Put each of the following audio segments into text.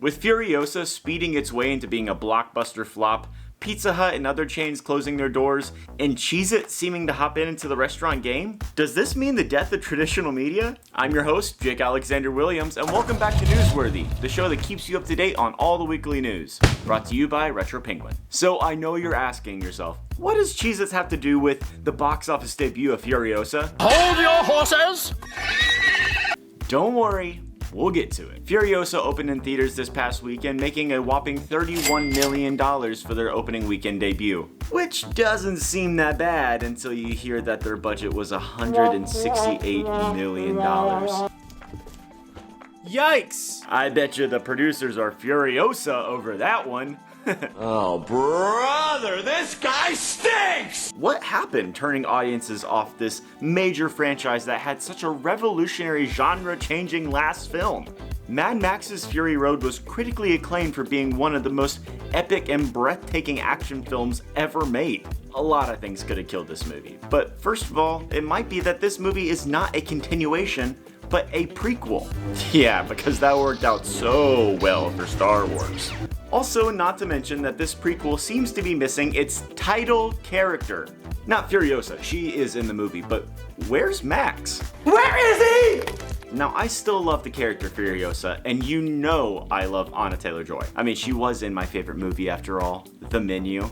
With Furiosa speeding its way into being a blockbuster flop, Pizza Hut and other chains closing their doors, and Cheez-it seeming to hop into the restaurant game? Does this mean the death of traditional media? I'm your host, Jake Alexander Williams, and welcome back to Newsworthy, the show that keeps you up to date on all the weekly news. Brought to you by Retro Penguin. So I know you're asking yourself, what does Cheez-it have to do with the box office debut of Furiosa? Hold your horses! Don't worry. We'll get to it. Furiosa opened in theaters this past weekend, making a whopping $31 million for their opening weekend debut. Which doesn't seem that bad until you hear that their budget was $168 million. Yikes! I bet you the producers are Furiosa over that one. Oh, brother, this guy stinks! What happened turning audiences off this major franchise that had such a revolutionary genre-changing last film? Mad Max's Fury Road was critically acclaimed for being one of the most epic and breathtaking action films ever made. A lot of things could have killed this movie, but first of all, it might be that this movie is not a continuation, but a prequel. Yeah, because that worked out so well for Star Wars. Also, not to mention that this prequel seems to be missing its title character. Not Furiosa, she is in the movie, but where's Max? Where is he? Now, I still love the character Furiosa, and you know I love Anna Taylor-Joy. I mean, she was in my favorite movie after all, The Menu.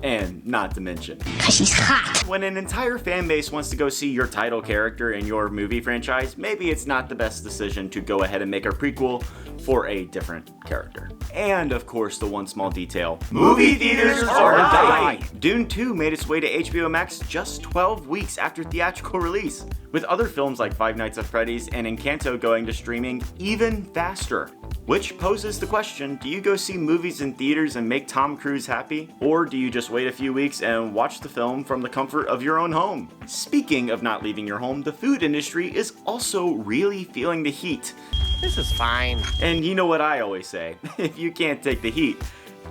And not to mention, she's hot. When an entire fan base wants to go see your title character in your movie franchise, maybe it's not the best decision to go ahead and make a prequel for a different character. And of course, the one small detail, movie theaters are dying! Dune 2 made its way to HBO Max just 12 weeks after theatrical release, with other films like Five Nights at Freddy's and Encanto going to streaming even faster. Which poses the question, do you go see movies in theaters and make Tom Cruise happy? Or do you just wait a few weeks and watch the film from the comfort of your own home? Speaking of not leaving your home, the food industry is also really feeling the heat. This is fine. And you know what I always say, if you can't take the heat,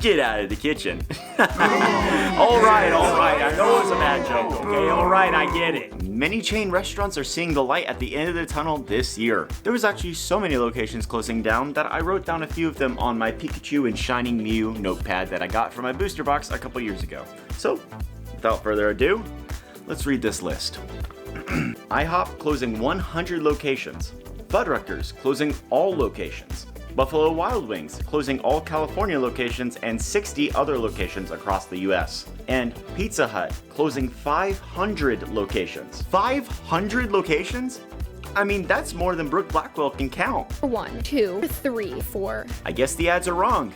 get out of the kitchen. Alright, I know it's a bad joke, okay? Alright, I get it. Many chain restaurants are seeing the light at the end of the tunnel this year. There was actually so many locations closing down that I wrote down a few of them on my Pikachu and Shining Mew notepad that I got from my booster box a couple years ago. So, without further ado, let's read this list. IHOP closing 100 locations. Fuddruckers closing all locations. Buffalo Wild Wings closing all California locations and 60 other locations across the US. And Pizza Hut closing 500 locations. 500 locations? I mean, that's more than Brooke Blackwell can count. 1, 2, 3, 4. I guess the ads are wrong.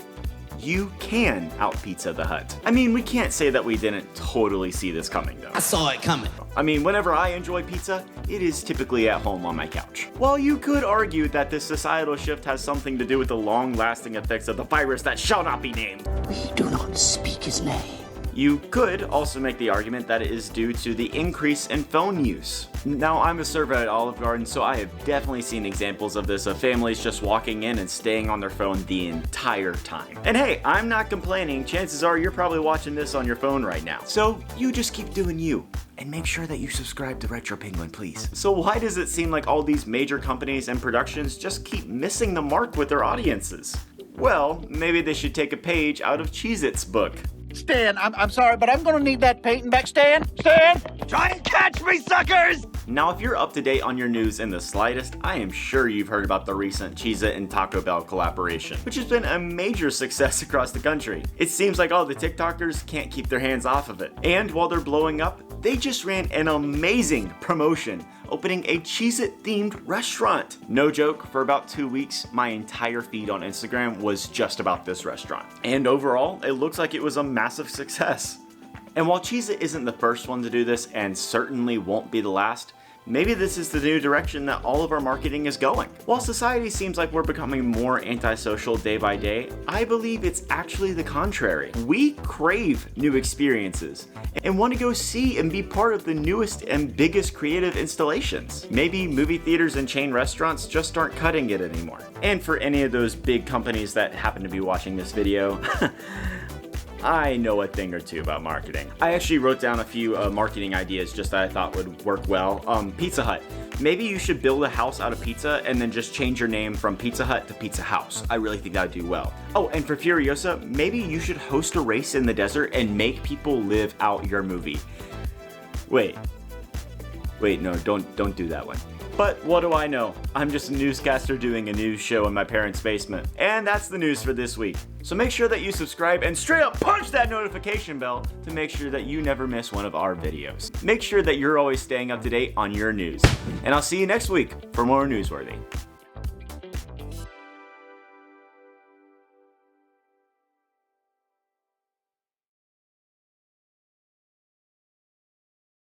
You can out-pizza the Hut. I mean, we can't say that we didn't totally see this coming, though. I saw it coming. I mean, whenever I enjoy pizza, it is typically at home on my couch. While you could argue that this societal shift has something to do with the long-lasting effects of the virus that shall not be named, We do not speak his name. you could also make the argument that it is due to the increase in phone use. Now, I'm a server at Olive Garden, so I have definitely seen examples of this, of families just walking in and staying on their phone the entire time. And hey, I'm not complaining. Chances are you're probably watching this on your phone right now. So you just keep doing you. And make sure that you subscribe to Retro Penguin, please. So why does it seem like all these major companies and productions just keep missing the mark with their audiences? Well, maybe they should take a page out of Cheez-It's book. Stan, I'm sorry, but I'm gonna need that painting back. Stan! Stan! Try and catch me, suckers! Now, if you're up to date on your news in the slightest, I am sure you've heard about the recent Cheez-it and Taco Bell collaboration, which has been a major success across the country. It seems like all the TikTokers can't keep their hands off of it. And while they're blowing up, they just ran an amazing promotion, opening a Cheez-it themed restaurant. No joke, for about 2 weeks, my entire feed on Instagram was just about this restaurant. And overall, it looks like it was a massive success. And while Cheez-it isn't the first one to do this, and certainly won't be the last, maybe this is the new direction that all of our marketing is going. While society seems like we're becoming more antisocial day by day, I believe it's actually the contrary. We crave new experiences and want to go see and be part of the newest and biggest creative installations. Maybe movie theaters and chain restaurants just aren't cutting it anymore. And for any of those big companies that happen to be watching this video, I know a thing or two about marketing. I actually wrote down a few marketing ideas just that I thought would work well. Pizza Hut. Maybe you should build a house out of pizza and then just change your name from Pizza Hut to Pizza House. I really think that would do well. Oh, and for Furiosa, maybe you should host a race in the desert and make people live out your movie. Wait, no, don't do that one. But what do I know? I'm just a newscaster doing a news show in my parents' basement. And that's the news for this week. So make sure that you subscribe and straight up punch that notification bell to make sure that you never miss one of our videos. Make sure that you're always staying up to date on your news. And I'll see you next week for more Newsworthy.